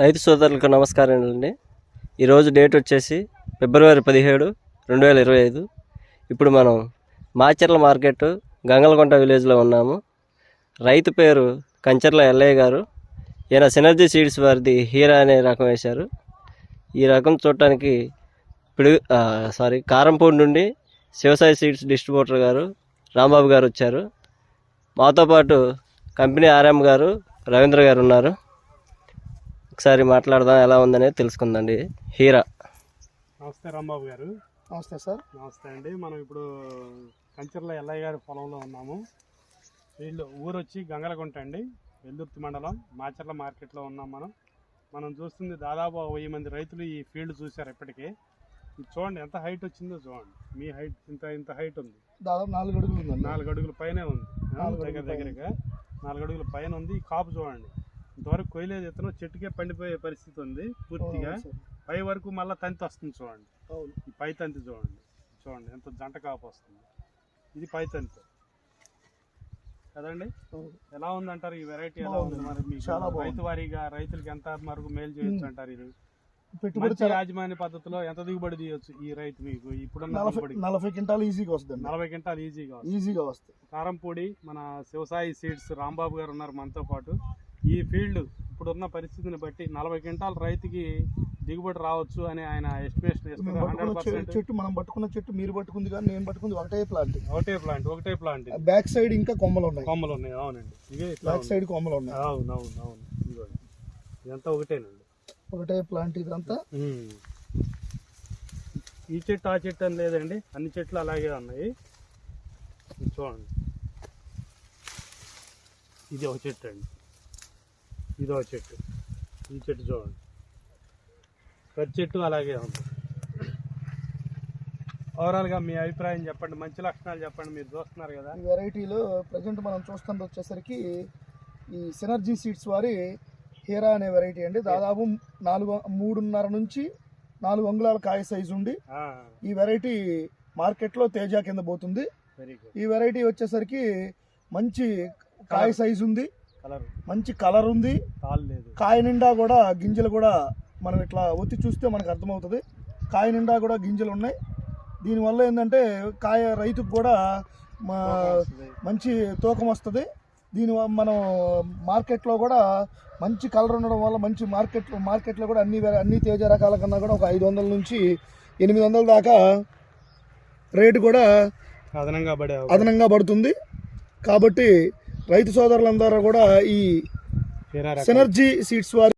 రైతు సోదరులకు నమస్కారం అండి. ఈరోజు డేట్ వచ్చేసి ఫిబ్రవరి 17, 2025. ఇప్పుడు మనం మాచర్ల మార్కెట్ గంగలగుంట విలేజ్లో ఉన్నాము. రైతు పేరు కంచర్ల ఎల్లయ్య గారు. ఈయన సినర్జీ సీడ్స్ వారిది హీరా అనే రకం వేశారు. ఈ రకం చూడటానికి కారంపూడి నుండి శివసాయి సీడ్స్ డిస్ట్రిబ్యూటర్ గారు రాంబాబు గారు వచ్చారు. మాతో పాటు కంపెనీ ఆర్ఎం గారు రవీంద్ర గారు ఉన్నారు. ఒకసారి మాట్లాడదాం, ఎలా ఉందనేది తెలుసుకుందండి. హీరా. నమస్తే రాంబాబు గారు. నమస్తే సార్. నమస్తే అండి. మనం ఇప్పుడు కంచర్ల ఎల్లయ్య గారి పొలంలో ఉన్నాము. వీళ్ళు ఊరు వచ్చి గంగలగుంట అండి, వెల్దుర్తి మండలం, మాచర్ల మార్కెట్లో ఉన్నాం. మనం చూస్తుంది దాదాపు 1000 మంది రైతులు ఈ ఫీల్డ్ చూశారు ఇప్పటికే. ఇది చూడండి ఎంత హైట్ వచ్చిందో చూడండి. మీ హైట్ ఇంత హైట్ ఉంది, దాదాపు 4 అడుగులు ఉంది. 4 అడుగుల పైనే ఉంది. దగ్గరగా 4 అడుగుల పైన ఉంది. ఈ కాపు చూడండి, ఇంతవరకు కొయ్యలేదు. ఇతను చెట్టుకే పండిపోయే పరిస్థితి ఉంది పూర్తిగా. పై వరకు మళ్ళీ తంతి వస్తుంది చూడండి. ఈ పై తంతి చూడండి ఎంత జంట కాపు వస్తుంది. ఇది పై తంతి కదండి. ఎలా ఉందంటారు ఈ వెరైటీ? ఎలా ఉంది మరి మీకు రైతు వారీగా రైతులకి ఎంత వరకు మేలు చేయొచ్చు అంటారు? ఇది మంచి యాజమాన్య పద్ధతిలో ఎంత దిగుబడి తీయొచ్చు ఈ రైతు మీకు? ఇప్పుడున్న 40 క్వింటాలు ఈజీగా వస్తుంది. 40 క్వింటాలు ఈజీగా వస్తుంది. కారంపూడి మన శివసాయి సీడ్స్ రాంబాబు గారు ఉన్నారు మనతో పాటు. ఈ ఫీల్డ్ ఇప్పుడున్న పరిస్థితిని బట్టి 40 క్వింటాల్ రైతుకి దిగుబడి రావచ్చు అని ఆయన ఎస్టిమేషన్ ఇస్తున్నారు. 100% చెట్టు మనం పట్టుకున్న చెట్టు, మీరు పట్టుకుంది కానీ నేను పట్టుకుంది ఒకటే ప్లాంట్. బ్యాక్ సైడ్ ఇంకా కొమ్మలు ఉన్నాయి. అవునండి, ఇదే బ్యాక్ సైడ్ కొమ్మలు ఉన్నాయి. అవును. ఇదంతా ఒకటే ప్లాంట్. ఇదంతా ఈ చెట్టు ఆ చెట్టు అని లేదండి, అన్ని చెట్లు అలాగే ఉన్నాయి. చూడండి, ఇది ఒక చెట్టు అండి, ఇదో చెట్టు, ఈ చెట్టు చూడండి, ప్రతి చెట్టు అలాగే ఉంది. ఓవరాల్గా మీ అభిప్రాయం చెప్పండి, మంచి లక్షణాలు చెప్పండి. మీరు చూస్తున్నారు కదా ఈ వెరైటీలో ప్రజెంట్ మనం చూస్తుంది వచ్చేసరికి ఈ సినర్జీ సీడ్స్ వారి హీరా అనే వెరైటీ అండి. దాదాపు 3.5 నుంచి 4 అంగుళాల కాయ సైజు ఉండి ఈ వెరైటీ మార్కెట్లో తేజ కింద పోతుంది. ఈ వెరైటీ వచ్చేసరికి మంచి కాయ సైజు ఉంది, మంచి కలర్ ఉంది. కాయ నిండా కూడా గింజలు కూడా మనం ఇట్లా ఒత్తి చూస్తే మనకు అర్థమవుతుంది. కాయ నిండా కూడా గింజలు ఉన్నాయి. దీనివల్ల ఏంటంటే కాయ రైతుకు కూడా మంచి తూకం వస్తుంది. మనం మార్కెట్లో కూడా మంచి కలర్ ఉండడం వల్ల మంచి మార్కెట్లో కూడా అన్ని తేజ రకాల కన్నా కూడా ఒక 500 నుంచి 800 దాకా రేటు కూడా అదనంగా పడుతుంది. కాబట్టి రైతు సోదరులందరూ కూడా ఈ సినర్జీ సీడ్స్ వారి